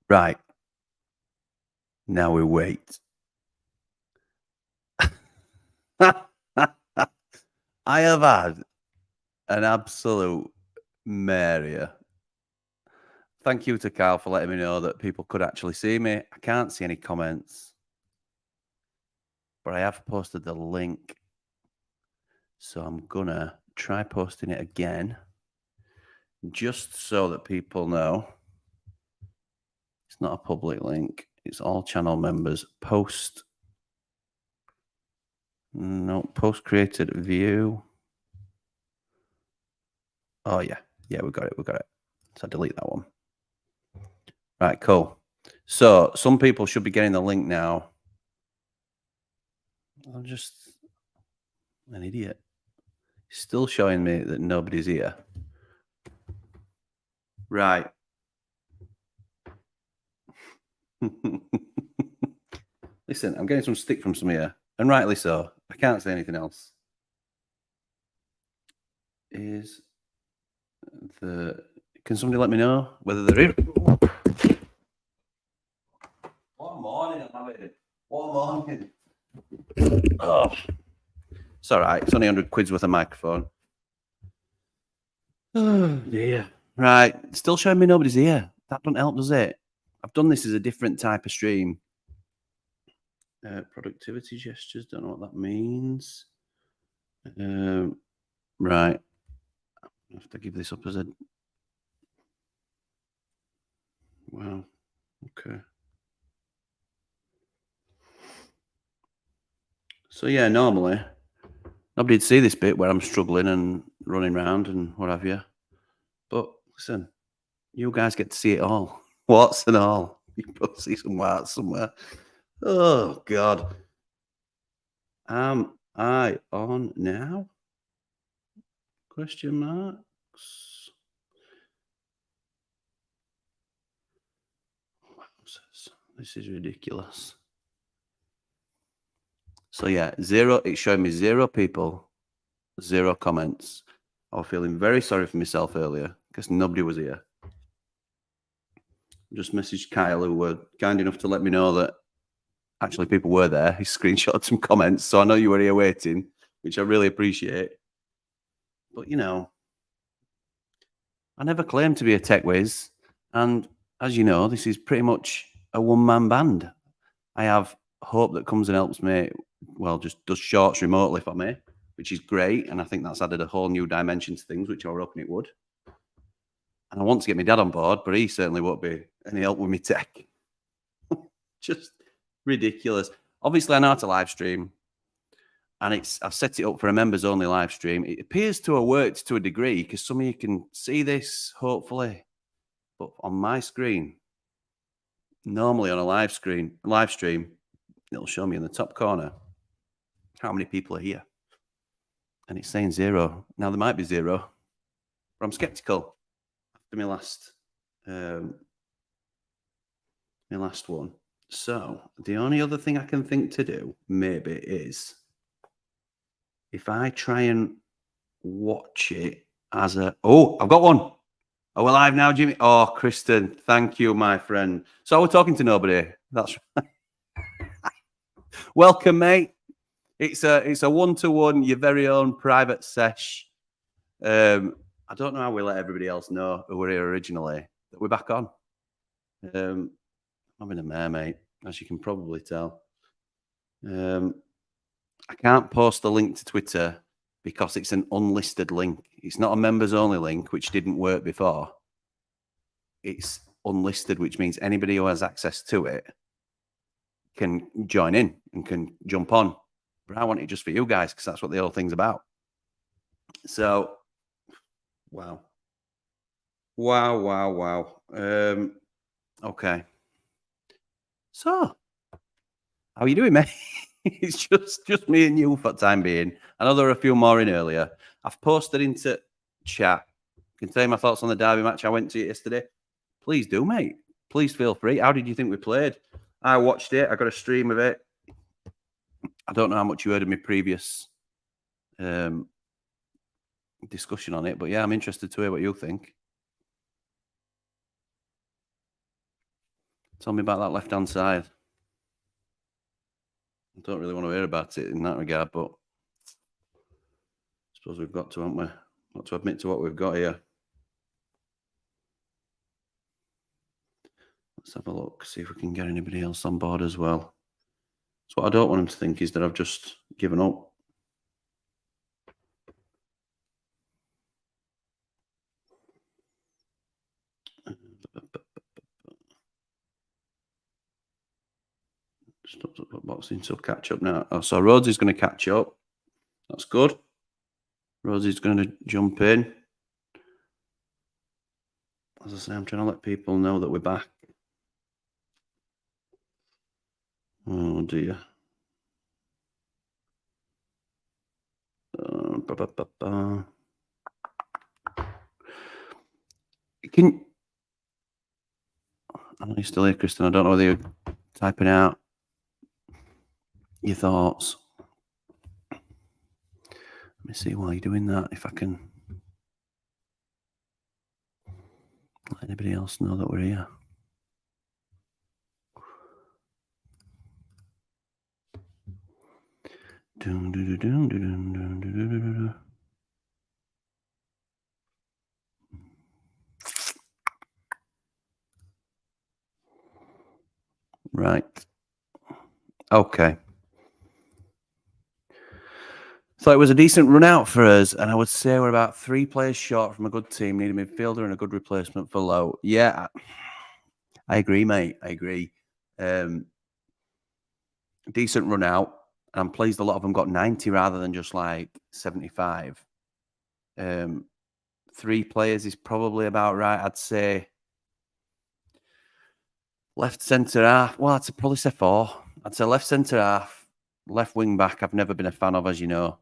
Right. Now we wait. I have had an absolute mare. Thank you to Carl for letting me know that people could actually see me. I can't see any comments, but I have posted the link. So I'm gonna try posting it again just so that people know. It's not a public link. It's all channel members. Post. No, post created view. Oh, yeah. Yeah, we got it. We got it. So delete that one. Right, cool. So some people should be getting the link now. I'm just an idiot. Still showing me that nobody's here. Right. Listen, I'm getting some stick from some here, and rightly so. I can't say anything else. Is the Can somebody let me know whether they're here? What morning I'm having? What morning? Oh, it's all right. It's only 100 quid's worth of microphone. Oh dear. Right, still showing me nobody's here. That doesn't help, does it? I've done this as a different type of stream. Productivity gestures. Don't know what that means. Right. I have to give this up as a. Wow. Okay. So yeah, normally nobody'd see this bit where I'm struggling and running around and what have you. But listen, you guys get to see it all. What's and all. You can both see some warts somewhere. Oh God. Am I on now? Question marks. This is ridiculous. So yeah, zero. It's showing me 0 people, 0 comments. I was feeling very sorry for myself earlier because nobody was here. Just messaged Kyle, who were kind enough to let me know that actually people were there. He screenshotted some comments, so I know you were here waiting, which I really appreciate. But you know, I never claimed to be a tech whiz, and as you know, this is pretty much a one-man band. I have Hope that comes and helps me. Well, just does shorts remotely for me, which is great, and I think that's added a whole new dimension to things, which I was hoping it would. And I want to get my dad on board, but he certainly won't be any help with me tech. Just ridiculous. Obviously, I know how to live stream, and I've set it up for a members only live stream. It appears to have worked to a degree because some of you can see this, hopefully. But on my screen, normally on a live stream, it'll show me in the top corner how many people are here. And it's saying 0. Now there might be 0, but I'm skeptical after my last one. So the only other thing I can think to do maybe is if I try and watch it as a. Oh, I've got one. Oh, we're live now, Jimmy. Oh, Kristen, thank you, my friend. So we're talking to nobody. That's right. Welcome, mate. It's a 1-to-1, your very own private sesh. I don't know how we let everybody else know who were here originally that we're back on. I'm in a mare, mate, as you can probably tell. I can't post the link to Twitter because it's an unlisted link. It's not a members only link, which didn't work before. It's unlisted, which means anybody who has access to it can join in and can jump on. But I want it just for you guys because that's what the whole thing's about. So, wow. Okay. So, how are you doing, mate? It's just me and you for the time being. I know there are a few more in earlier. I've posted into chat. Can tell you my thoughts on the derby match I went to yesterday. Please do, mate. Please feel free. How did you think we played? I watched it. I got a stream of it. I don't know how much you heard of my previous discussion on it, but yeah, I'm interested to hear what you think. Tell me about that left-hand side. I don't really want to hear about it in that regard, but I suppose we've got to, haven't we? Got to admit to what we've got here. Let's have a look, see if we can get anybody else on board as well. So what I don't want them to think is that I've just given up. Stops up boxing, so catch up now. Oh, so Rhodes is going to catch up. That's good. Rhodes is going to jump in. As I say, I'm trying to let people know that we're back. Oh dear. I know you're still here, Kristen. I don't know whether you're typing out your thoughts. Let me see while you're doing that, if I can let anybody else know that we're here. Right. Okay. So it was a decent run out for us, and I would say we're about 3 players short from a good team. Need a midfielder and a good replacement for Lowe. Yeah, I agree, mate. I agree. Decent run out. I'm pleased a lot of them got 90 rather than just like 75. 3 players is probably about right. I'd say left centre half. Well, I'd probably say 4. I'd say left centre half, left wing back. I've never been a fan of, as you know,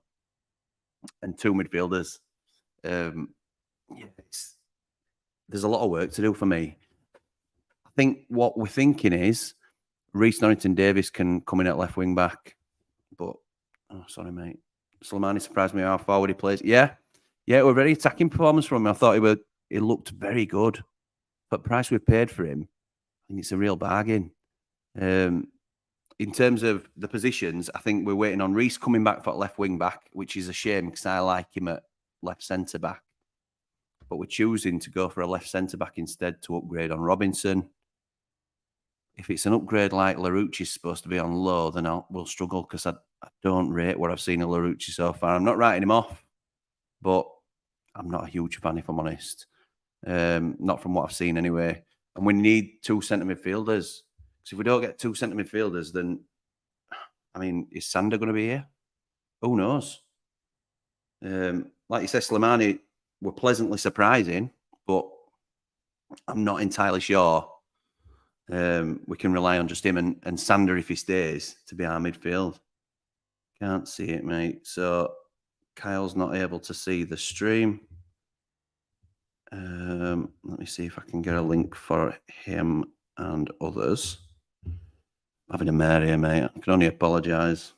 and 2 midfielders. There's a lot of work to do for me. I think what we're thinking is Reece Norrington-Davis can come in at left wing back, but sorry, mate. Slimani surprised me how forward he plays. Yeah, it was a very attacking performance from him. I thought he looked very good. But price we paid for him, I think it's a real bargain. In terms of the positions, I think we're waiting on Reece coming back for left wing back, which is a shame because I like him at left centre back. But we're choosing to go for a left centre back instead to upgrade on Robinson. If it's an upgrade like Larouchi's supposed to be on low, then we'll struggle because I don't rate what I've seen of Larouchi so far. I'm not writing him off, but I'm not a huge fan, if I'm honest. Not from what I've seen anyway. And we need 2 centre midfielders. Because if we don't get 2 centre midfielders, then, I mean, is Sander going to be here? Who knows? Like you said, Slimani were pleasantly surprising, but I'm not entirely sure we can rely on just him and Sander, if he stays, to be our midfield. Can't see it, mate. So Kyle's not able to see the stream. Let me see if I can get a link for him and others. I'm having a mare here, mate. I can only apologise.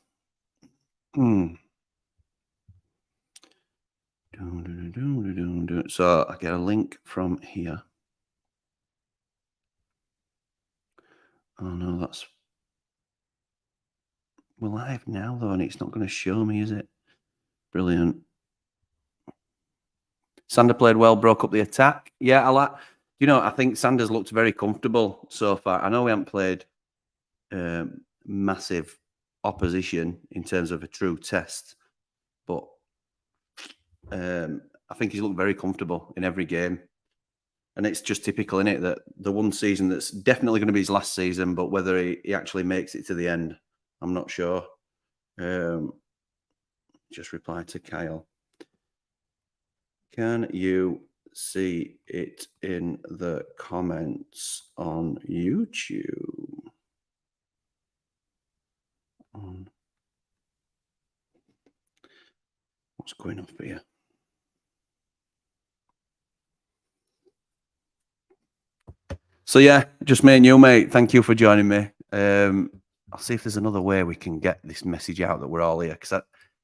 So I get a link from here. Oh no, we're live now though, and it's not going to show me, is it? Brilliant. Sander played well, broke up the attack. Yeah, I think Sander's looked very comfortable so far. I know we haven't played massive opposition in terms of a true test, but I think he's looked very comfortable in every game. And it's just typical, isn't it, that the one season that's definitely going to be his last season, but whether he actually makes it to the end, I'm not sure. Just reply to Kyle. Can you see it in the comments on YouTube? What's going on here? So yeah, just me and you, mate. Thank you for joining me. I'll see if there's another way we can get this message out that we're all here, because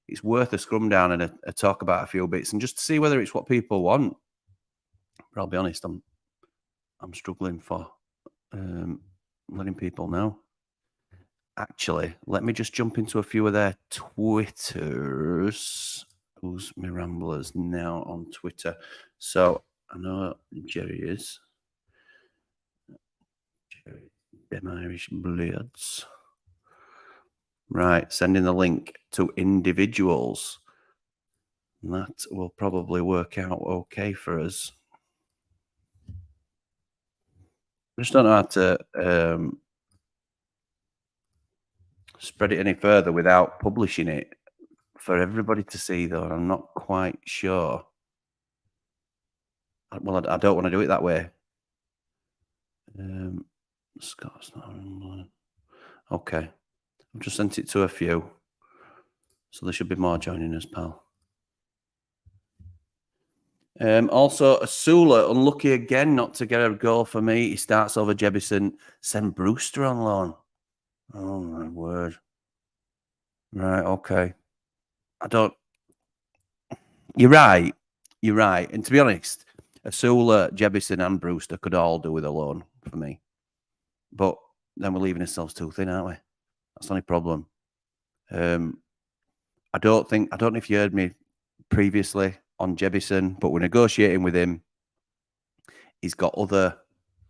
it's worth a scrum down and a talk about a few bits and just to see whether it's what people want. But I'll be honest, I'm struggling for letting people know. Actually, let me just jump into a few of their Twitters. Who's my Ramblers now on Twitter? So I know Jerry is. Jerry, them Irish Blades. Right, sending the link to individuals. That will probably work out okay for us. I just don't know how to spread it any further without publishing it for everybody to see, though. I'm not quite sure. Well, I don't want to do it that way. Scott's not online. Okay. I've just sent it to a few. So there should be more joining us, pal. Also, Asula, unlucky again not to get a goal for me. He starts over Jebison. Send Brewster on loan. Oh, my word. Right, okay. You're right. You're right. And to be honest, Asula, Jebison, and Brewster could all do with a loan for me. But then we're leaving ourselves too thin, aren't we? That's the only problem. I don't know if you heard me previously on Jebison, but we're negotiating with him. He's got other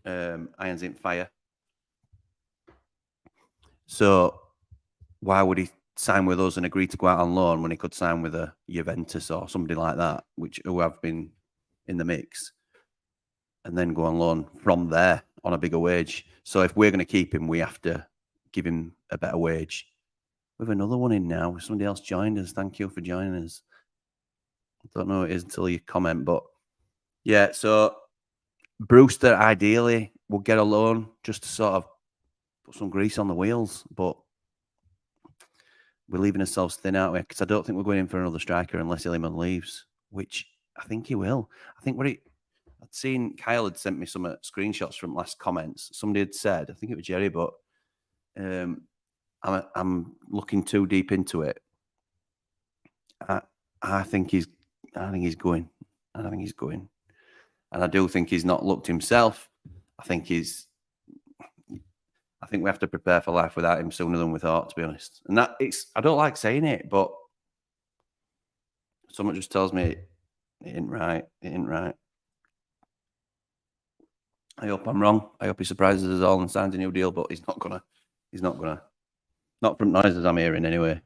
irons in fire. So why would he sign with us and agree to go out on loan when he could sign with a Juventus or somebody like that, who have been in the mix, and then go on loan from there on a bigger wage? So if we're going to keep him, we have to give him a better wage. We have another one in now. Somebody else joined us. Thank you for joining us. I don't know who it is until you comment, but yeah, so Brewster ideally will get a loan just to sort of put some grease on the wheels, but we're leaving ourselves thin, aren't we? Because I don't think we're going in for another striker unless Illiman leaves, which I think he will. I think I'd seen Kyle had sent me some screenshots from last comments. Somebody had said, I think it was Jerry, but I'm looking too deep into it. I think he's going. And I do think he's not looked himself. I think we have to prepare for life without him sooner than we thought, to be honest. And I don't like saying it, but someone just tells me it ain't right. It ain't right. I hope I'm wrong. I hope he surprises us all and signs a new deal, but he's not gonna. Not from noises I'm hearing anyway,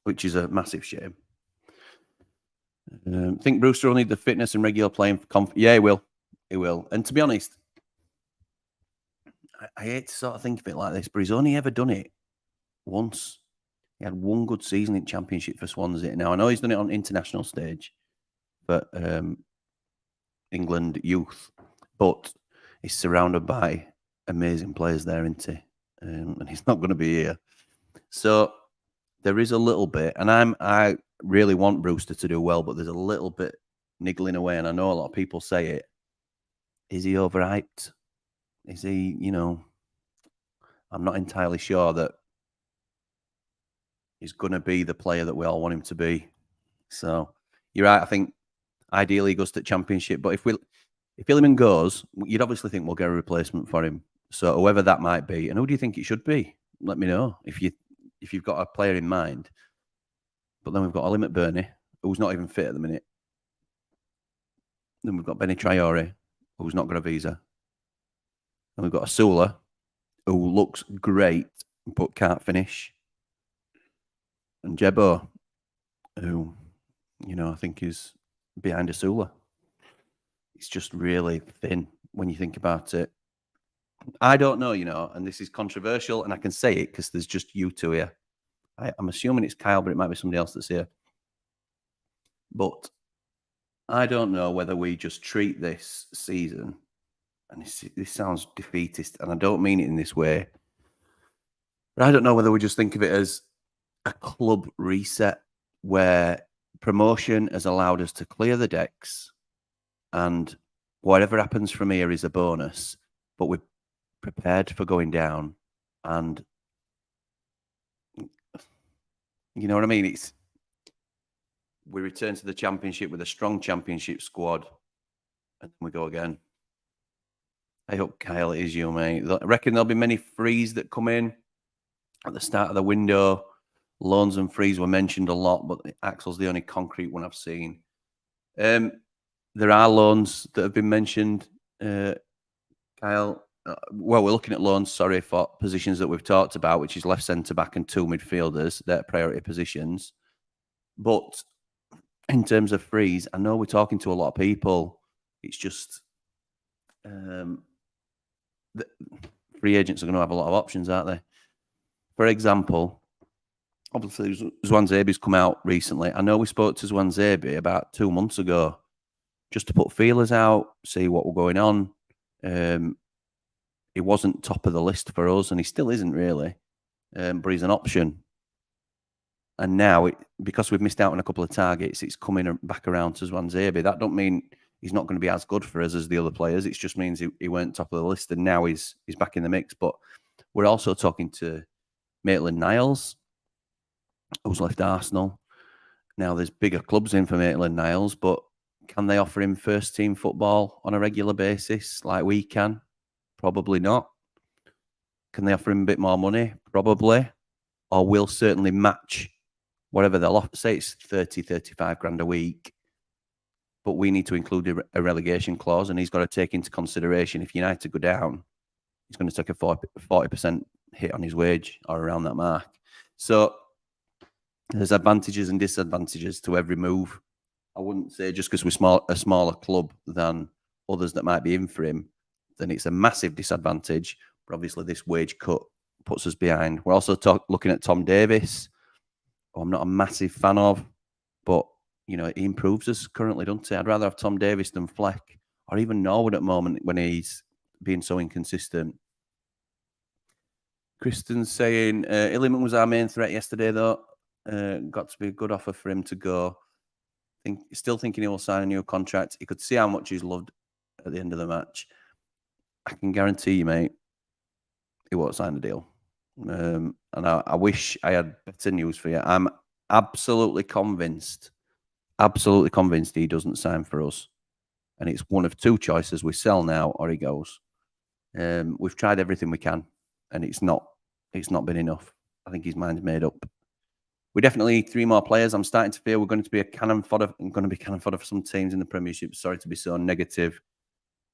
which is a massive shame. Think Brewster will need the fitness and regular playing. Yeah, he will. He will. And to be honest, I hate to sort of think of it like this, but he's only ever done it once. He had one good season in Championship for Swansea. Now, I know he's done it on international stage for England youth, but he's surrounded by amazing players there, isn't he? And he's not going to be here. So there is a little bit, and I really want Brewster to do well, but there's a little bit niggling away, and I know a lot of people say it. Is he overhyped? Is he, I'm not entirely sure that he's going to be the player that we all want him to be. So you're right. I think ideally he goes to the Championship, but if Illiman goes, you'd obviously think we'll get a replacement for him. So whoever that might be, and who do you think it should be? Let me know if you've got a player in mind. But then we've got Ollie McBurney, who's not even fit at the minute. Then we've got Benny Traore, who's not got a visa. And we've got Asula, who looks great but can't finish. And Jebo, who, I think is behind Asula. It's just really thin when you think about it. I don't know, and this is controversial, and I can say it because there's just you two here. I'm assuming it's Kyle, but it might be somebody else that's here. But I don't know whether we just treat this season, and this sounds defeatist, and I don't mean it in this way, but I don't know whether we just think of it as a club reset where promotion has allowed us to clear the decks, and whatever happens from here is a bonus, but we're prepared for going down, and you know what I mean? We return to the Championship with a strong Championship squad, and we go again. I hope, Kyle, it is you, mate. I reckon there'll be many frees that come in at the start of the window. Loans and frees were mentioned a lot, but Axel's the only concrete one I've seen. There are loans that have been mentioned, Kyle. Well, we're looking at loans, sorry, for positions that we've talked about, which is left centre back and 2 midfielders. They're priority positions. But in terms of frees, I know we're talking to a lot of people. It's just the free agents are going to have a lot of options, aren't they? For example, obviously, Zwanzebi's come out recently. I know we spoke to Zwanzebi about 2 months ago just to put feelers out, see what were going on. He wasn't top of the list for us, and he still isn't really, but he's an option. And now, because we've missed out on a couple of targets, it's coming back around to Zwanzebi. That don't mean he's not going to be as good for us as the other players. It just means he weren't top of the list, and now he's back in the mix. But we're also talking to Maitland-Niles, who's left Arsenal. Now, there's bigger clubs in for Maitland-Niles, but can they offer him first-team football on a regular basis like we can? Probably not. Can they offer him a bit more money? Probably. Or we'll certainly match whatever they'll offer. Say it's 30, 35 grand a week, but we need to include a relegation clause, and he's got to take into consideration if United go down, he's going to take a 40% hit on his wage or around that mark. So there's advantages and disadvantages to every move. I wouldn't say just because we're a smaller club than others that might be in for him, then it's a massive disadvantage. But obviously this wage cut puts us behind. We're also looking at Tom Davis, who I'm not a massive fan of, but he improves us currently, doesn't he? I'd rather have Tom Davis than Fleck, or even Norwood at the moment when he's being so inconsistent. Kristen's saying Illiman was our main threat yesterday, though. Got to be a good offer for him to go. Still thinking he will sign a new contract. You could see how much he's loved at the end of the match. I can guarantee you, mate, he won't sign the deal. And I wish I had better news for you. I'm absolutely convinced he doesn't sign for us. And it's one of two choices. We sell now or he goes. We've tried everything we can, and it's not been enough. I think his mind's made up. We definitely need 3 more players. I'm starting to feel we're going to be cannon fodder for some teams in the Premiership. Sorry to be so negative.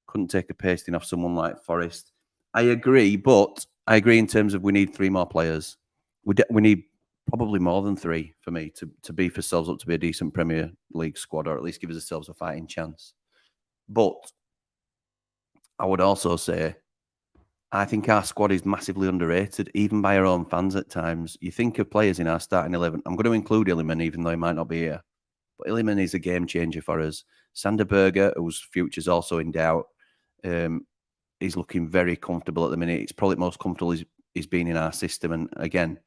Couldn't take a pasting off someone like Forest. I agree, but I agree in terms of we need 3 more players. We need probably more than 3 for me to beef ourselves up to be a decent Premier League squad, or at least give ourselves a fighting chance. But I would also say I think our squad is massively underrated, even by our own fans at times. You think of players in our starting 11. I'm going to include Illiman, even though he might not be here. But Illiman is a game changer for us. Sander Berger, whose future's also in doubt, he's looking very comfortable at the minute. It's probably the most comfortable he's been in our system. And again,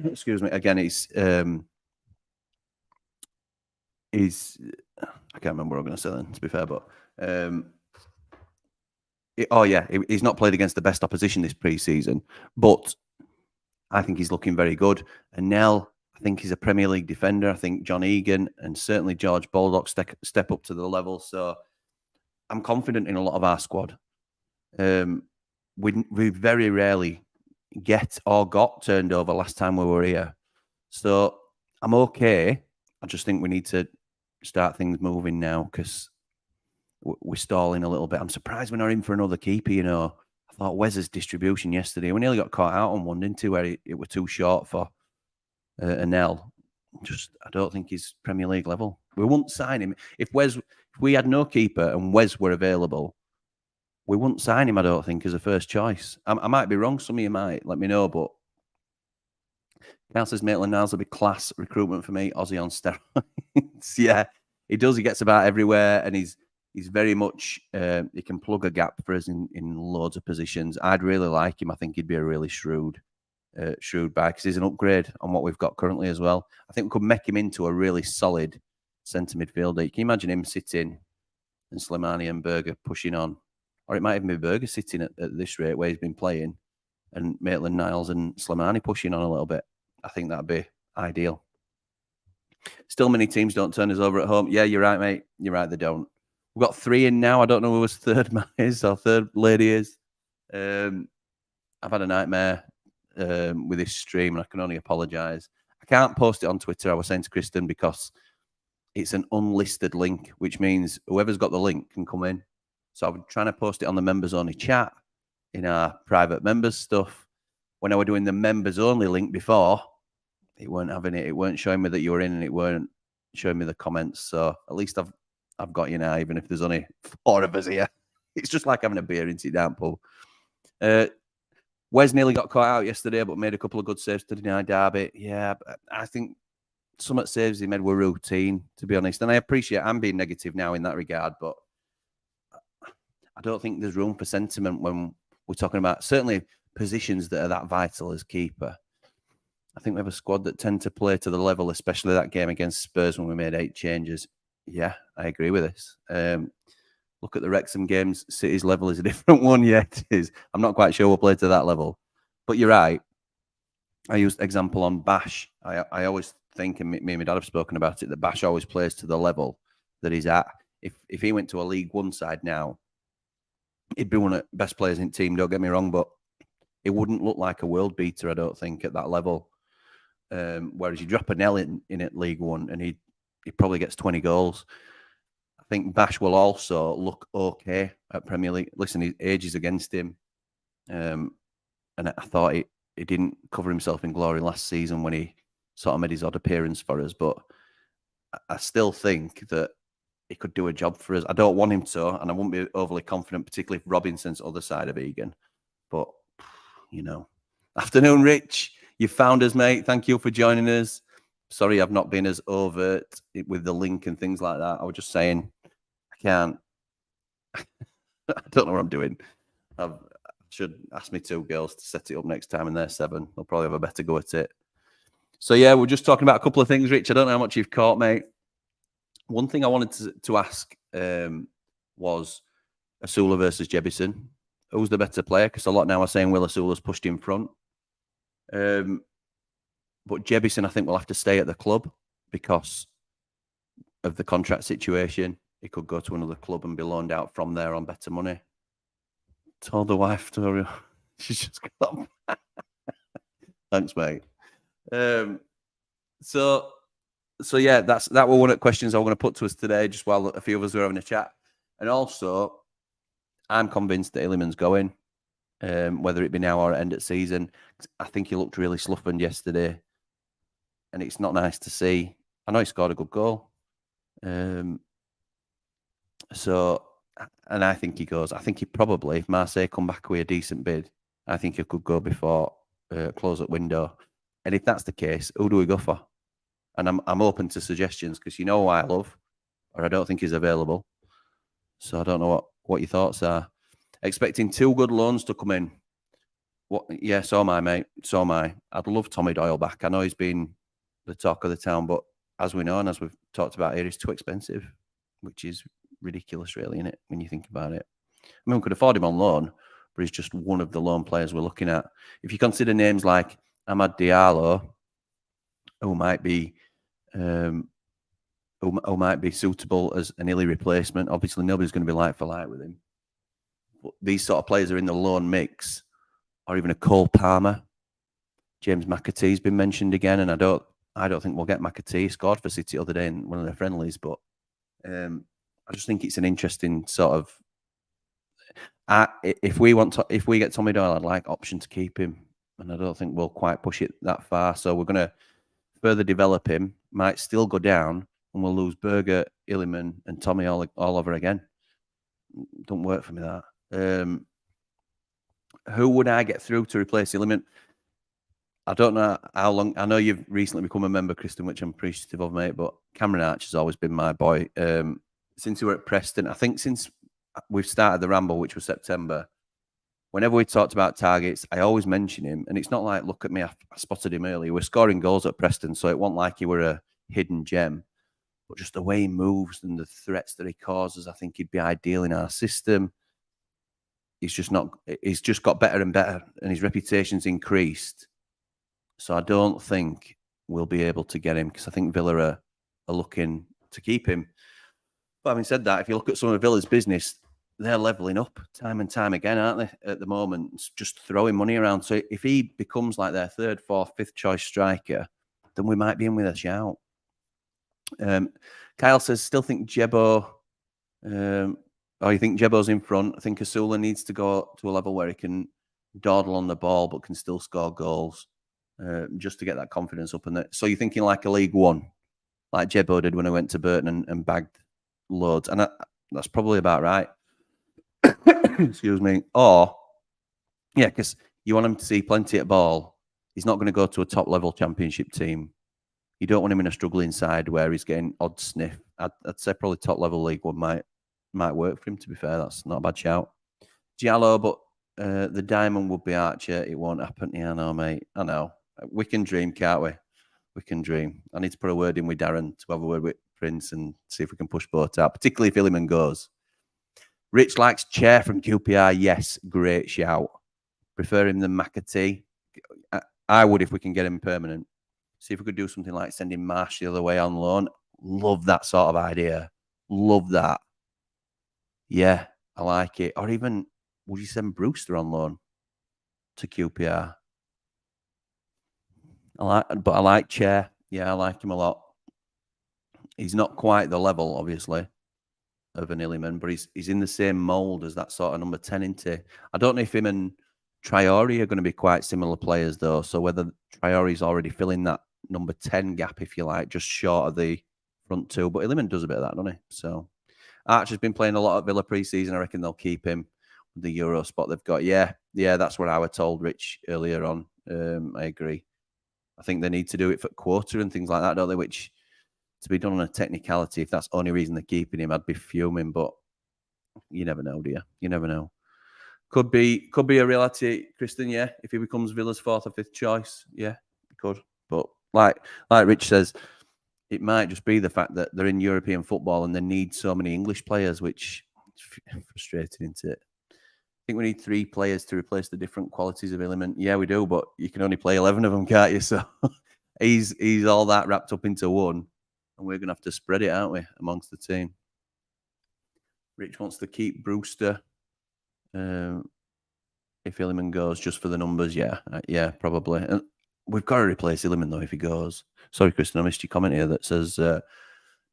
excuse me, again, he's I can't remember what I'm going to say then, to be fair, but he's not played against the best opposition this pre-season, but I think he's looking very good. And Nell, I think he's a Premier League defender. I think John Egan and certainly George Baldock step up to the level. So I'm confident in a lot of our squad. We very rarely got turned over last time we were here. So I'm okay. I just think we need to start things moving now because we're stalling a little bit. I'm surprised we're not in for another keeper, I thought Wes's distribution yesterday, we nearly got caught out on one, didn't we, where it were too short for Anel. I don't think he's Premier League level. We wouldn't sign him. If we had no keeper and Wes were available, we wouldn't sign him, I don't think, as a first choice. I might be wrong. Some of you might let me know, but Cal says Maitland-Niles will be class recruitment for me. Aussie on steroids. Yeah, he does. He gets about everywhere, and he's very much, he can plug a gap for us in loads of positions. I'd really like him. I think he'd be a really shrewd buy because he's an upgrade on what we've got currently as well. I think we could make him into a really solid centre midfielder. You can imagine him sitting and Slimani and Berger pushing on. Or it might even be Berger sitting at this rate where he's been playing and Maitland-Niles and Slimani pushing on a little bit. I think that'd be ideal. Still, many teams don't turn us over at home. Yeah, you're right, mate. You're right, they don't. We've got 3 in now. I don't know who his third man is or third lady is. I've had a nightmare with this stream, and I can only apologise. I can't post it on Twitter, I was saying to Kristen, because it's an unlisted link, which means whoever's got the link can come in. So I'm trying to post it on the members-only chat in our private members stuff. When I was doing the members-only link before, it weren't having it. It weren't showing me that you were in, and it weren't showing me the comments. So at least I've got you now, even if there's only 4 of us here. It's just like having a beer in Downpool. Wes nearly got caught out yesterday, but made a couple of good saves to deny Derby. Yeah, I think some of the saves he made were routine, to be honest. And I appreciate I'm being negative now in that regard, but I don't think there's room for sentiment when we're talking about certainly positions that are that vital as keeper. I think we have a squad that tend to play to the level, especially that game against Spurs when we made 8 changes. Yeah, I agree with this. Look at the Wrexham games. City's level is a different one. Yeah, it is. I'm not quite sure we'll play to that level. But you're right. I used example on Bash. I always think, and me and my dad have spoken about it, that Bash always plays to the level that he's at. If he went to a League One side now, he'd be one of the best players in the team, don't get me wrong, but it wouldn't look like a world beater, I don't think, at that level. Whereas you drop a nail in at League One and he probably gets 20 goals. I think Bash will also look okay at Premier League. Listen, his age is against him. And I thought he didn't cover himself in glory last season when he sort of made his odd appearance for us. But I still think that he could do a job for us. I don't want him to, and I wouldn't be overly confident, particularly if Robinson's other side of Egan. But, you know. Afternoon, Rich. You found us, mate. Thank you for joining us. Sorry I've not been as overt with the link and things like that. I was just saying, I can't. I don't know what I'm doing. I should ask me 2 girls to set it up next time, and they're 7. They'll probably have a better go at it. So, yeah, we're just talking about a couple of things, Rich. I don't know how much you've caught, mate. One thing I wanted to ask was Asula versus Jebison. Who's the better player? Because a lot now are saying Will Asula's pushed in front. But Jebison, I think, will have to stay at the club because of the contract situation. He could go to another club and be loaned out from there on better money. Told the wife, Toria. She's just got Thanks, mate. So yeah, that were one of the questions I was going to put to us today, just while a few of us were having a chat. And also, I'm convinced that Illiman's going, whether it be now or at end of season. I think he looked really sloughened yesterday, and it's not nice to see. I know he scored a good goal. And I think he goes. I think he probably, if Marseille come back with a decent bid, I think he could go before close up window. And if that's the case, who do we go for? And I'm open to suggestions because you know who I love, or I don't think he's available. So I don't know what your thoughts are. Expecting 2 good loans to come in. Yeah, so am I, mate. So am I. I'd love Tommy Doyle back. I know he's been the talk of the town, but as we know and as we've talked about here, he's too expensive, which is ridiculous, really, isn't it, when you think about it? I mean, we could afford him on loan, but he's just one of the loan players we're looking at. If you consider names like Amad Diallo, who might be suitable as an Illy replacement, obviously nobody's going to be like for like with him. But these sort of players are in the loan mix, or even a Cole Palmer. James McAtee's been mentioned again, and I don't think we'll get McAtee. He scored for City the other day in one of their friendlies, but I just think it's an interesting sort of. If we get Tommy Doyle, I'd like option to keep him, and I don't think we'll quite push it that far. So we're going to further develop him. Might still go down, and we'll lose Berger, Illiman, and Tommy all over again. Don't work for me that. Who would I get through to replace Illiman? I don't know how long. I know you've recently become a member, Kristen, which I'm appreciative of, mate. But Cameron Arch has always been my boy. Since we were at Preston, I think since we've started the Ramble, which was September, whenever we talked about targets, I always mention him. And it's not like, look at me, I spotted him early. We're scoring goals at Preston, so it wasn't like he were a hidden gem. But just the way he moves and the threats that he causes, I think he'd be ideal in our system. He's just got better and better, and his reputation's increased. So I don't think we'll be able to get him because I think Villa are looking to keep him. But having said that, if you look at some of Villa's business, they're levelling up time and time again, aren't they? At the moment, it's just throwing money around. So if he becomes like their third, fourth, fifth choice striker, then we might be in with a shout. Kyle says, still think Jebo. You think Jebo's in front? I think Asula needs to go to a level where he can dawdle on the ball but can still score goals, just to get that confidence up. So you're thinking like a League One, like Jebo did when I went to Burton and bagged loads, and that's probably about right. Excuse me. Or yeah, because you want him to see plenty at ball. He's not going to go to a top level championship team. You don't want him in a struggling side where he's getting odd sniff. I'd say probably top level League One might work for him, to be fair. That's not a bad shout. Giallo, but the diamond would be Archer. It won't happen. Yeah, I know, mate. I know. We can dream, can't we? We can dream. I need to put a word in with Darren to have a word with Prince and see if we can push both out, particularly if Illiman goes. Rich likes Chair from QPR. Yes, great shout. Prefer him than McAtee. I would if we can get him permanent. See if we could do something like sending Marsh the other way on loan. Love that sort of idea. Love that. Yeah, I like it. Or even, would you send Brewster on loan to QPR? I like Chair. Yeah, I like him a lot. He's not quite the level, obviously, of an Illiman, but he's in the same mould as that sort of number 10, isn't he? I don't know if him and Traore are going to be quite similar players, though. So whether Traore's already filling that number 10 gap, if you like, just short of the front two. But Illiman does a bit of that, doesn't he? So Archer's been playing a lot at Villa pre-season. I reckon they'll keep him with the Euro spot they've got. Yeah, that's what I was told, Rich, earlier on. I agree. I think they need to do it for quarter and things like that, don't they? Which, to be done on a technicality, if that's the only reason they're keeping him, I'd be fuming. But you never know, do you? You never know. Could be a reality, Kristen. Yeah, if he becomes Villa's fourth or fifth choice, yeah, could. But like Rich says, it might just be the fact that they're in European football and they need so many English players, which is frustrating, isn't it? I think we need 3 players to replace the different qualities of Illiman. Yeah, we do, but you can only play 11 of them, can't you? So he's all that wrapped up into one, and we're going to have to spread it, aren't we, amongst the team? Rich wants to keep Brewster. If Illiman goes just for the numbers, yeah, probably. And we've got to replace Illiman, though, if he goes. Sorry, Kristen, I missed your comment here that says, do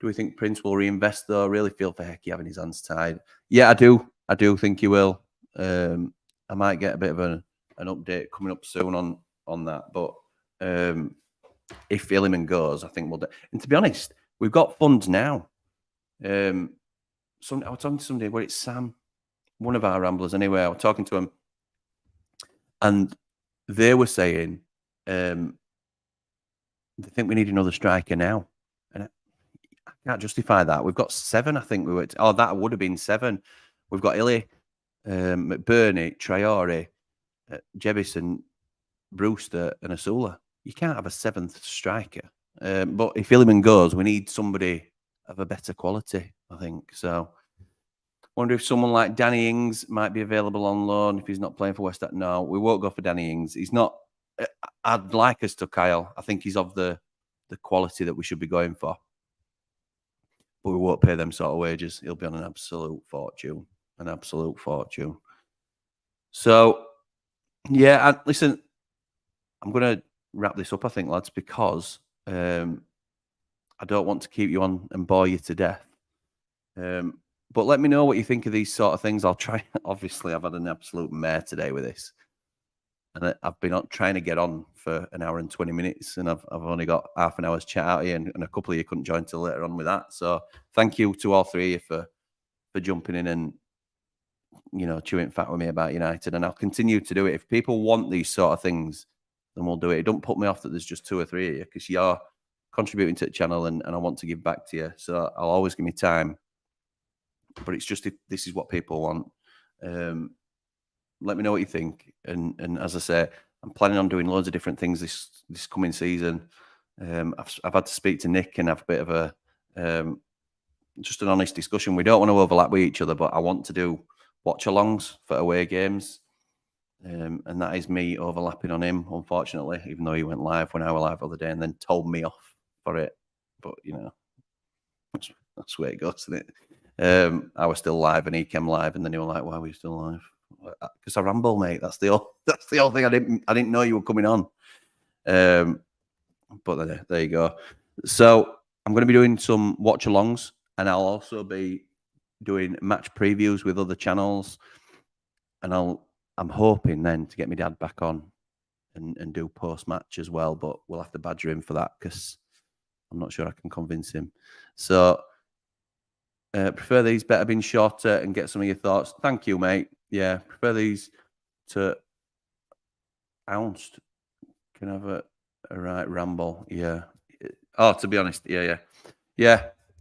we think Prince will reinvest, though? I really feel for Hecky having his hands tied. Yeah, I do. I do think he will. I might get a bit of an update coming up soon on that. But if Illiman goes, I think we'll do. And to be honest, we've got funds now. I was talking to somebody, where it's Sam, one of our Ramblers anyway. I was talking to him, and they were saying they think we need another striker now. And I can't justify that. We've got 7, I think we were. That would have been 7. We've got Illy, McBurney, Traore, Jebison, Brewster, and Asula. You can't have a 7th striker. But if Illiman goes, we need somebody of a better quality, I think. So wonder if someone like Danny Ings might be available on loan if he's not playing for West Ham. No, we won't go for Danny Ings. He's not. I'd like us to Kyle. I think he's of the quality that we should be going for. But we won't pay them sort of wages. He'll be on an absolute fortune. An absolute fortune. So, yeah, listen, I'm going to wrap this up, I think, lads, because I don't want to keep you on and bore you to death. But let me know what you think of these sort of things. I'll try. Obviously, I've had an absolute mare today with this. And I've been trying to get on for an hour and 20 minutes, and I've only got half an hour's chat out here, and a couple of you couldn't join till later on with that. So thank you to all 3 of you for jumping in and, chewing fat with me about United. And I'll continue to do it. If people want these sort of things, then we'll do it. It don't put me off that there's just 2 or 3 of you, because you're contributing to the channel and I want to give back to you. So I'll always give me time. But it's just, if this is what people want. Let me know what you think. And as I say, I'm planning on doing loads of different things this coming season. I've had to speak to Nick and have a bit of a just an honest discussion. We don't want to overlap with each other, but I want to do watch-alongs for away games. And that is me overlapping on him, unfortunately, even though he went live when I was live the other day and then told me off for it. But, that's the way it goes, isn't it? I was still live and he came live, and then he was like, "Why were you still live?" Because I ramble, mate. That's the only thing I didn't know you were coming on. But there you go. So I'm going to be doing some watch alongs, and I'll also be doing match previews with other channels. And I'm hoping then to get my dad back on and do post match as well. But we'll have to badger him for that because I'm not sure I can convince him. So prefer these better being shorter and get some of your thoughts. Thank you, mate. Yeah, prefer these to ounced. Can have a right ramble. Yeah. Oh, to be honest, yeah.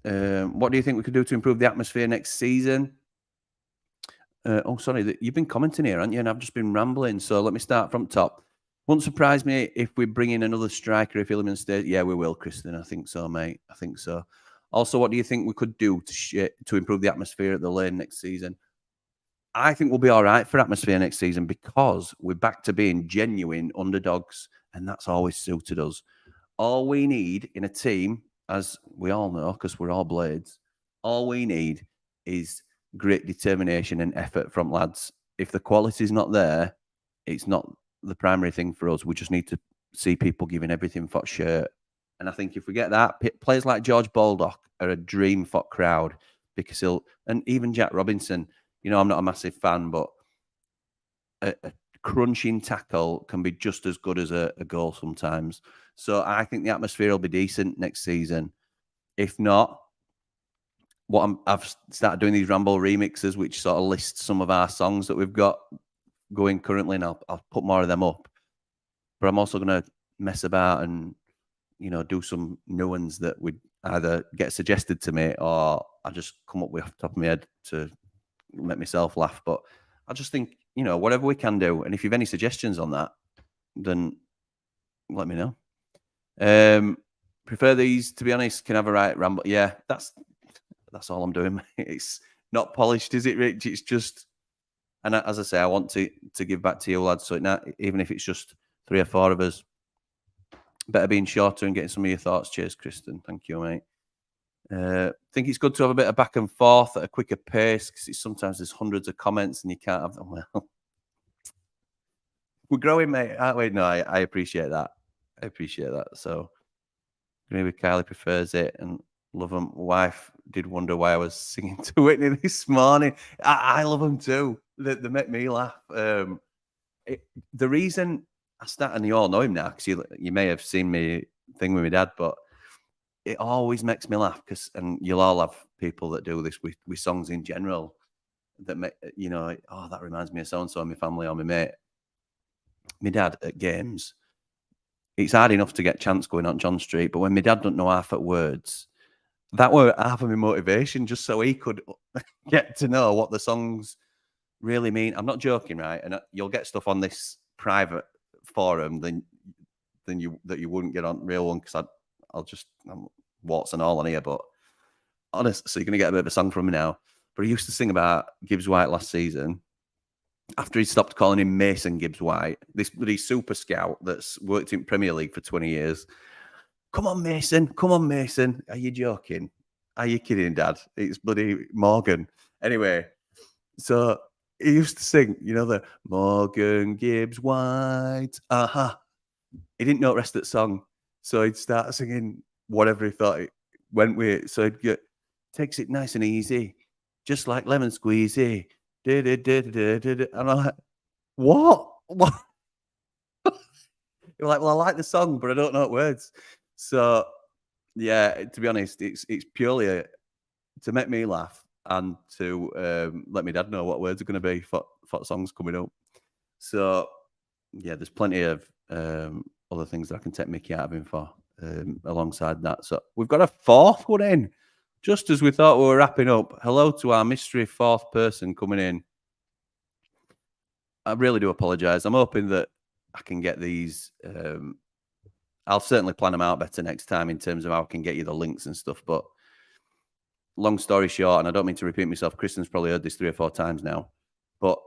What do you think we could do to improve the atmosphere next season? Sorry, you've been commenting here, haven't you? And I've just been rambling. So let me start from top. Won't surprise me if we bring in another striker if Illiman stays. Yeah, we will, Kristen. I think so, mate. I think so. Also, what do you think we could do to improve the atmosphere at the Lane next season? I think we'll be all right for atmosphere next season because we're back to being genuine underdogs, and that's always suited us. All we need in a team, as we all know, because we're all blades, all we need is great determination and effort from lads. If the quality's not there, it's not the primary thing for us. We just need to see people giving everything for shirt. And I think if we get that, players like George Baldock are a dream for crowd because and even Jack Robinson, I'm not a massive fan, but a crunching tackle can be just as good as a goal sometimes. So I think the atmosphere will be decent next season. If not, I've started doing these Ramble remixes, which sort of list some of our songs that we've got going currently, and I'll put more of them up. But I'm also going to mess about and do some new ones that would either get suggested to me or I just come up with off the top of my head to make myself laugh. But I just think whatever we can do, and if you've any suggestions on that, then let me know. Prefer these, to be honest. Can have a right ramble. Yeah, that's all I'm doing. It's not polished, is it, Rich? It's just, and as I say, I want to give back to you lads. So even if it's just 3 or 4 of us, better being shorter and getting some of your thoughts. Cheers, Kristen. Thank you, mate. Think it's good to have a bit of back and forth at a quicker pace because sometimes there's hundreds of comments and you can't have them. Well, we're growing, mate, aren't we? No, I appreciate that. I appreciate that. So maybe Kylie prefers it and love them. Wife did wonder why I was singing to Whitney this morning. I love them too. They make me laugh. The reason I start, and you all know him now because you may have seen me thing with my dad, but it always makes me laugh and you'll all have people that do this with songs in general that make, that reminds me of so-and-so, my family or my mate. My dad at games, it's hard enough to get chants going on John Street, but when my dad don't know half at words, that were half of my motivation just so he could get to know what the songs really mean. I'm not joking, right? And you'll get stuff on this private forum that you wouldn't get on real one because I'm warts and all on here, but honest, so you're going to get a bit of a song from me now. But he used to sing about Gibbs White last season after he stopped calling him Mason Gibbs White, this bloody super scout that's worked in Premier League for 20 years. Come on, Mason. Come on, Mason. Are you joking? Are you kidding, Dad? It's bloody Morgan. Anyway, so he used to sing, the Morgan Gibbs White. He didn't know the rest of the song. So he'd start singing whatever he thought it went with. So he'd get, takes it nice and easy, just like lemon squeezy. And I'm like, what? You're like, well, I like the song, but I don't know what words. So, yeah, to be honest, it's purely to make me laugh and to let my dad know what words are going to be for songs coming up. So, yeah, there's plenty of other things that I can take Mickey out of him for alongside that. So we've got a 4th one in, just as we thought we were wrapping up. Hello to our mystery 4th person coming in. I really do apologise. I'm hoping that I can get these. I'll certainly plan them out better next time in terms of how I can get you the links and stuff. But long story short, and I don't mean to repeat myself, Kristen's probably heard this 3 or 4 times now, but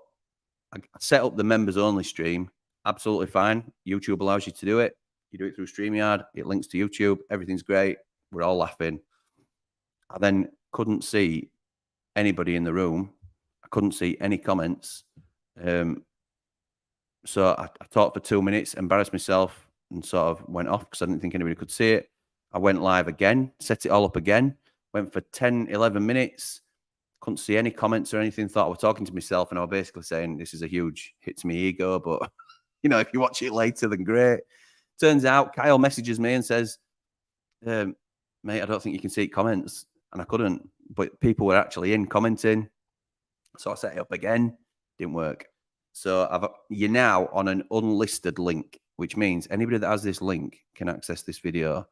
I set up the members only stream. Absolutely fine. YouTube allows you to do it. You do it through StreamYard. It links to YouTube. Everything's great. We're all laughing. I then couldn't see anybody in the room. I couldn't see any comments. So I talked for 2 minutes, embarrassed myself, and sort of went off because I didn't think anybody could see it. I went live again, set it all up again, went for 10, 11 minutes, couldn't see any comments or anything, thought I was talking to myself, and I was basically saying, this is a huge hit to my ego, but, you know, if you watch it later, then great. Turns out Kyle messages me and says, mate, I don't think you can see comments. And I couldn't, but people were actually in commenting. So I set it up again, didn't work. So you're now on an unlisted link, which means anybody that has this link can access this video.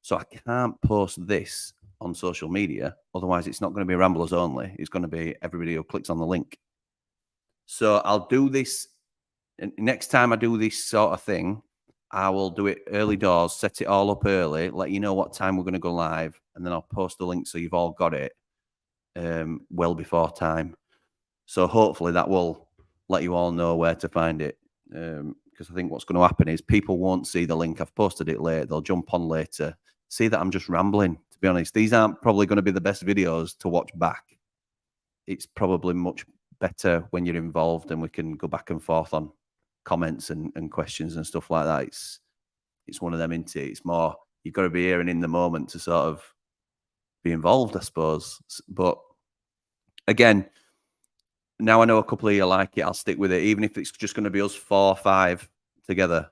So I can't post this on social media. Otherwise, it's not going to be Ramblers only. It's going to be everybody who clicks on the link. So I'll do this. Next time I do this sort of thing, I will do it early doors, set it all up early, let you know what time we're going to go live, and then I'll post the link so you've all got it well before time. So hopefully that will let you all know where to find it. Because I think what's going to happen is people won't see the link. I've posted it late. They'll jump on later, see that I'm just rambling. To be honest, these aren't probably going to be the best videos to watch back. It's probably much better when you're involved and we can go back and forth on comments and questions and stuff like that. It's one of them, isn't it? It's more, you've got to be here and in the moment to sort of be involved, I suppose. But again, now I know a couple of you like it, I'll stick with it, even if it's just going to be us 4 or 5 together.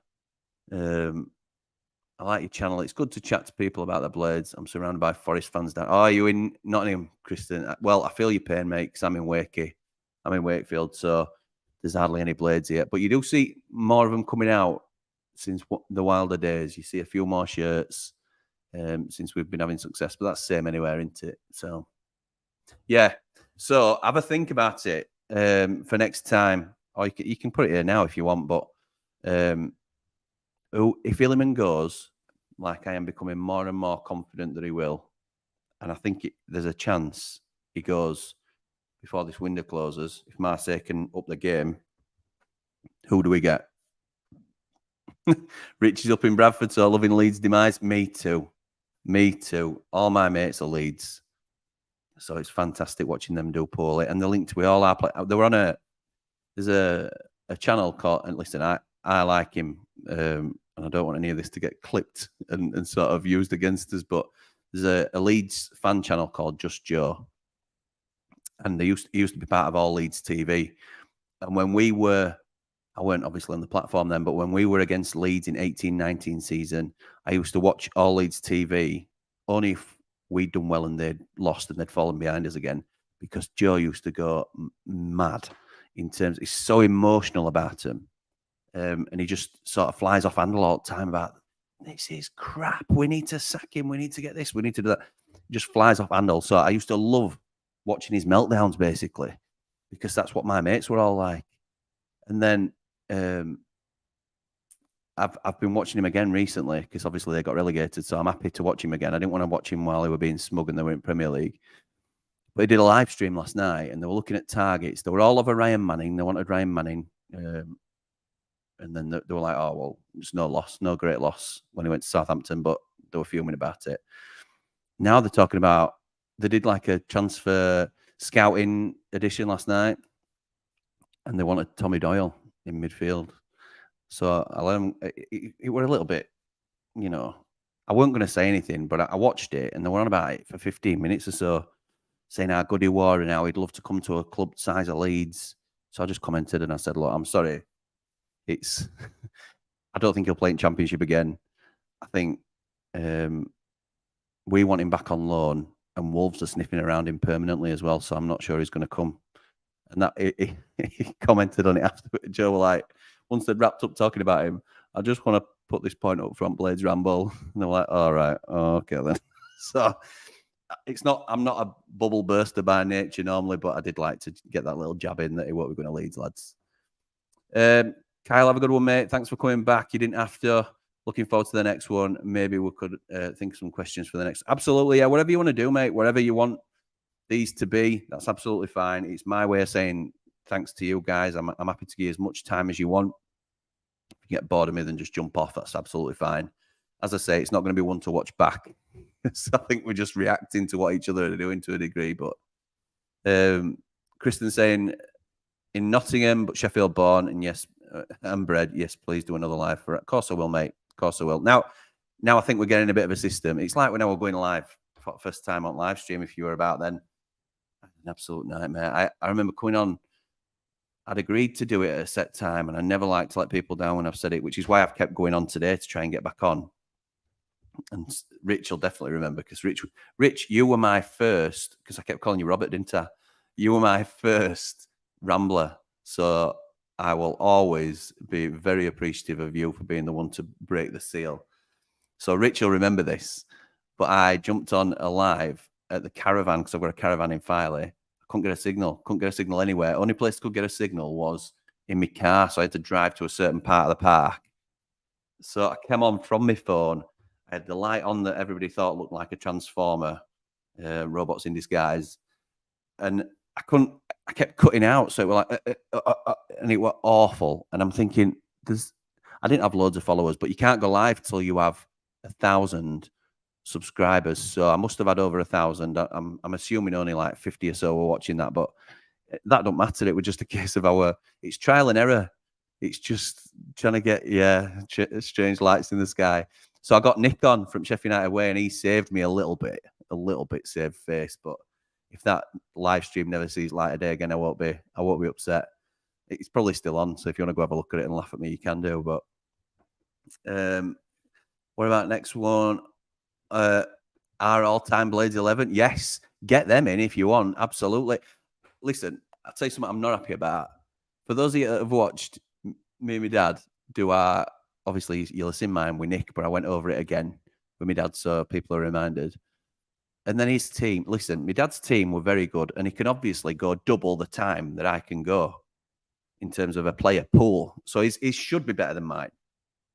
I like your channel. It's good to chat to people about the Blades. I'm surrounded by Forest fans down. Oh, are you in Nottingham, Kristen? Well, I feel your pain, mate, because I'm in Wakey. I'm in Wakefield, so there's hardly any Blades yet. But you do see more of them coming out since the wilder days. You see a few more shirts since we've been having success. But that's the same anywhere, isn't it? So, yeah. So have a think about it for next time. Or you can put it here now if you want. But if Illiman goes, like I am becoming more and more confident that he will, and I think there's a chance he goes before this window closes. If Marseille can up the game, who do we get? Rich is up in Bradford, so loving Leeds' demise. Me too. Me too. All my mates are Leeds. So it's fantastic watching them do poorly. And they're linked to all our play. They were on there's a channel called, and listen, I like him, and I don't want any of this to get clipped and sort of used against us, but there's a Leeds fan channel called Just Joe. And he used to be part of All Leeds TV. And when we were, I weren't obviously on the platform then, but when we were against Leeds in 18-19 season, I used to watch All Leeds TV only if we'd done well and they'd lost and they'd fallen behind us again, because Joe used to go mad in terms, he's so emotional about him. And he just sort of flies off handle all the time about, this is crap. We need to sack him. We need to get this. We need to do that. He just flies off handle. So I used to love watching his meltdowns, basically, because that's what my mates were all like. And then I've been watching him again recently because obviously they got relegated. So I'm happy to watch him again. I didn't want to watch him while they were being smug and they were in Premier League. But he did a live stream last night and they were looking at targets. They were all over Ryan Manning. They wanted Ryan Manning. And then they were like, oh, well, there's no loss, no great loss when he went to Southampton, but they were fuming about it. Now they're talking about, they did like a transfer scouting edition last night and they wanted Tommy Doyle in midfield. So I let him, it were a little bit, you know, I wasn't going to say anything, but I watched it and they were on about it for 15 minutes or so, saying how good he was and how he'd love to come to a club size of Leeds. So I just commented and I said, look, I'm sorry. I don't think he'll play in Championship again. I think we want him back on loan and Wolves are sniffing around him permanently as well. So I'm not sure he's going to come. And that he commented on it after. Joe were like, once they'd wrapped up talking about him, I just want to put this point up front, Blades Ramble. And they were like, all right, okay then. So it's not, I'm not a bubble burster by nature normally, but I did like to get that little jab in that he won't be going to Leeds, lads. Kyle, have a good one, mate. Thanks for coming back. You didn't have to. Looking forward to the next one. Maybe we could think of some questions for the next. Absolutely, yeah. Whatever you want to do, mate. Whatever you want these to be, that's absolutely fine. It's my way of saying thanks to you guys. I'm happy to give you as much time as you want. If you get bored of me, then just jump off. That's absolutely fine. As I say, it's not going to be one to watch back. So I think we're just reacting to what each other are doing to a degree. But Kristen saying in Nottingham, but Sheffield born, and yes, and bred. Yes, please do another live for it. Of course I will, mate. Of course I will. Now I think we're getting a bit of a system. It's like when I was going live for the first time on live stream. If you were about then, an absolute nightmare. I remember coming on. I'd agreed to do it at a set time, and I never like to let people down when I've said it, which is why I've kept going on today to try and get back on. And Rich will definitely remember, because Rich, you were my first, because I kept calling you Robert, didn't I? You were my first Rambler. So I will always be very appreciative of you for being the one to break the seal. So Rich will remember this. But I jumped on a live at the caravan, because I've got a caravan in Filey. Couldn't get a signal anywhere. Only place I could get a signal was in my car, so I had to drive to a certain part of the park. So I came on from my phone. I had the light on that everybody thought looked like a transformer, robots in disguise, and I kept cutting out, so it was like, and it was awful. And I'm thinking, I didn't have loads of followers, but you can't go live till you have 1,000 subscribers. So I must have had over 1,000. I'm assuming only like 50 or so were watching that, but that don't matter. It was just a case of it's trial and error. It's just trying to get strange lights in the sky. So I got Nick on from Sheffield United away, and he saved me a little bit saved face. But if that live stream never sees light of day again, I won't be upset. It's probably still on, so if you want to go have a look at it and laugh at me, you can do. But what about next one? Our all-time Blades 11. Yes, get them in if you want. Absolutely. Listen, I'll tell you something I'm not happy about. For those of you that have watched me and my dad do obviously you'll have seen mine with Nick, but I went over it again with my dad, so people are reminded. And then his team. Listen, my dad's team were very good, and he can obviously go double the time that I can go in terms of a player pool. So he should be better than mine.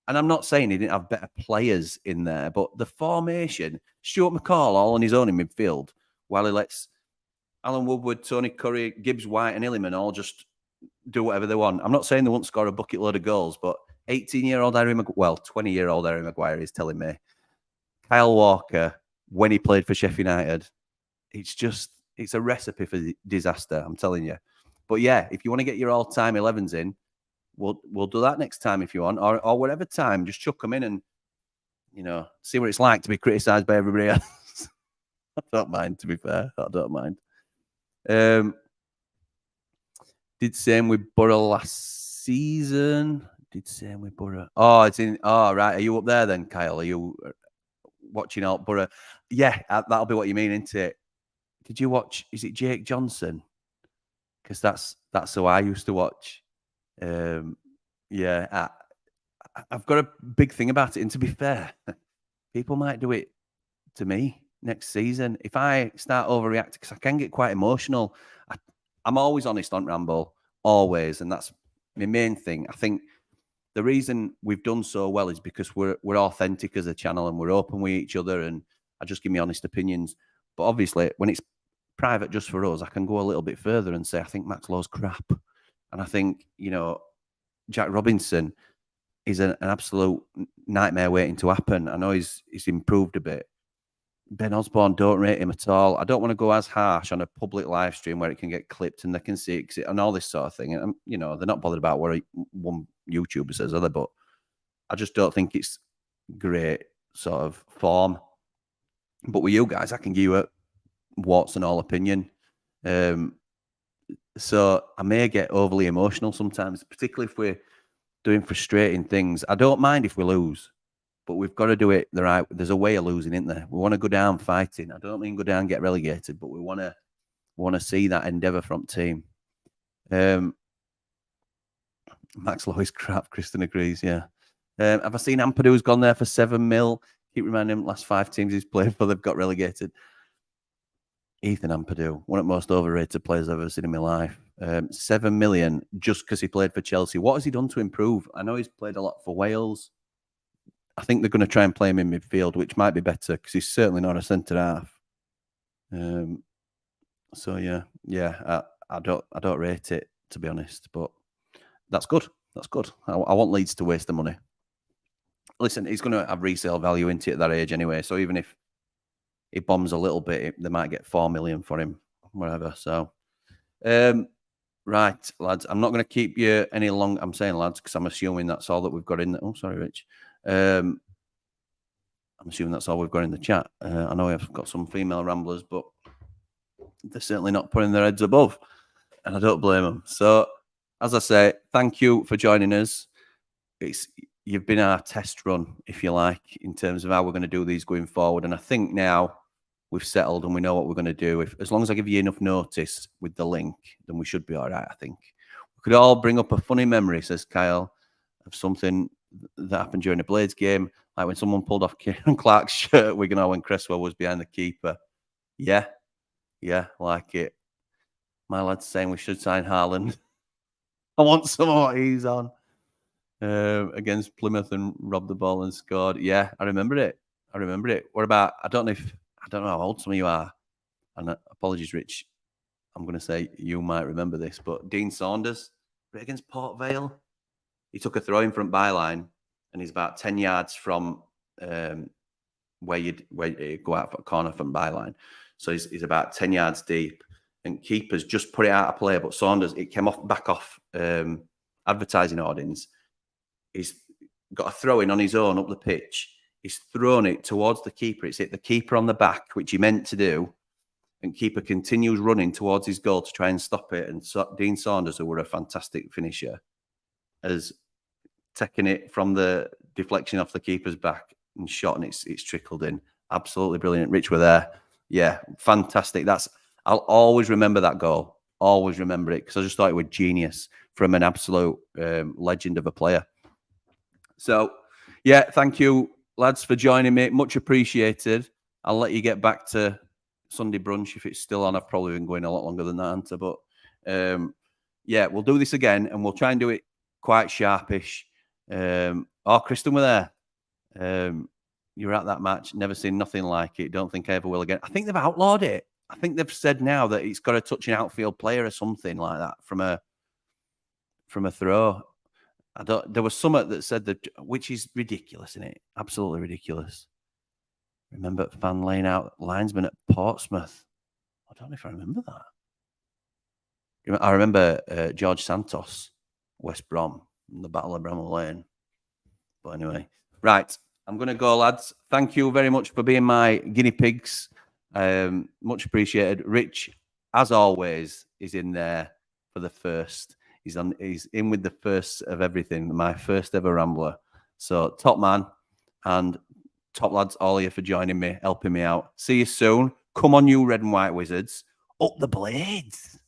And I'm not saying he didn't have better players in there, but the formation, Stuart McCall all on his own in midfield, while he lets Alan Woodward, Tony Curry, Gibbs White, and Illiman all just do whatever they want. I'm not saying they won't score a bucket load of goals, but 18-year-old Harry Maguire, well, 20-year-old Harry Maguire is telling me. Kyle Walker, when he played for Sheffield United, it's a recipe for disaster, I'm telling you. But yeah, if you want to get your all-time 11s in, we'll do that next time if you want, or whatever time. Just chuck them in and, see what it's like to be criticised by everybody else. I don't mind, to be fair. I don't mind. Did same with Borough last season. Did same with Borough. Oh, it's in. Oh, right. Are you up there then, Kyle? Are you watching out Borough? Yeah, that'll be what you mean, isn't it? Did you watch? Is it Jake Johnson? Because that's who I used to watch. Yeah, I've got a big thing about it. And to be fair, people might do it to me next season if I start overreacting, because I can get quite emotional. I'm always honest on Ramble, always, and that's my main thing. I think the reason we've done so well is because we're authentic as a channel, and we're open with each other, and I just give me honest opinions. But obviously, when it's private just for us, I can go a little bit further and say I think Max Lowe's crap, and I think Jack Robinson is an absolute nightmare waiting to happen. I know he's improved a bit. Ben Osborne, don't rate him at all. I don't want to go as harsh on a public live stream where it can get clipped and they can see it and all this sort of thing. And, they're not bothered about what one YouTuber says, are they? But I just don't think it's great sort of form. But with you guys, I can give you a warts and all opinion. So I may get overly emotional sometimes, particularly if we're doing frustrating things. I don't mind if we lose, but we've got to do it the right. There's a way of losing, isn't there? We want to go down fighting. I don't mean go down and get relegated, but we want to see that endeavour from team. Max Lowe is crap. Kristen agrees. Yeah. Have I seen Ampadu's gone there for 7 mil? Keep reminding him, last 5 teams he's played for, they've got relegated. Ethan Ampadu, one of the most overrated players I've ever seen in my life. 7 million just because he played for Chelsea. What has he done to improve? I know he's played a lot for Wales. I think they're going to try and play him in midfield, which might be better because he's certainly not a centre half. So yeah, I don't rate it, to be honest, but that's good. That's good. I want Leeds to waste the money. Listen, he's going to have resale value into it at that age anyway. So even if he bombs a little bit, they might get 4 million for him, whatever. So Right, lads. I'm not going to keep you any long. I'm saying lads because I'm assuming that's all that we've got in. Oh, sorry, Rich. I'm assuming that's all we've got in the chat. I know we've got some female ramblers, but they're certainly not putting their heads above, and I don't blame them. So, as I say, thank you for joining us. You've been our test run, if you like, in terms of how we're going to do these going forward. And I think now we've settled and we know what we're going to do. As long as I give you enough notice with the link, then we should be all right, I think. We could all bring up a funny memory, says Kyle, of something that happened during a Blades game, like when someone pulled off Kieran Clark's shirt at Wigan when Cresswell was behind the keeper. Yeah, like it. My lad's saying we should sign Haaland. I want some of what he's on. Against Plymouth and robbed the ball and scored. Yeah, I remember it. What about, I don't know how old some of you are. And apologies, Rich. I'm going to say you might remember this, but Dean Saunders, against Port Vale, he took a throw in front byline and he's about 10 yards from where you go out for a corner from byline. So he's about 10 yards deep and keepers just put it out of play. But Saunders, it came back off advertising hoardings. He's got a throw in on his own up the pitch. He's thrown it towards the keeper. It's hit the keeper on the back, which he meant to do. And keeper continues running towards his goal to try and stop it. And Dean Saunders, who were a fantastic finisher, has taken it from the deflection off the keeper's back and shot, and it's trickled in. Absolutely brilliant. Rich were there. Yeah, fantastic. I'll always remember that goal. Always remember it because I just thought it was genius from an absolute legend of a player. So, yeah, thank you, lads, for joining me. Much appreciated. I'll let you get back to Sunday brunch if it's still on. I've probably been going a lot longer than that, Hunter. But, yeah, we'll do this again, and we'll try and do it quite sharpish. Kristen were there. You were at that match. Never seen nothing like it. Don't think I ever will again. I think they've outlawed it. I think they've said now that it's got to touch an outfield player or something like that from a throw. There was something that said that, which is ridiculous, isn't it? Absolutely ridiculous. Remember fan laying out linesman at Portsmouth. I don't know if I remember that. I remember George Santos, West Brom, the Battle of Bramall Lane. But anyway, right. I'm going to go, lads. Thank you very much for being my guinea pigs. Much appreciated. Rich, as always, is in there for the first. He's in with the first of everything, my first ever Rambler. So top man and top lads, all of you for joining me, helping me out. See you soon. Come on, you red and white wizards. Up the Blades.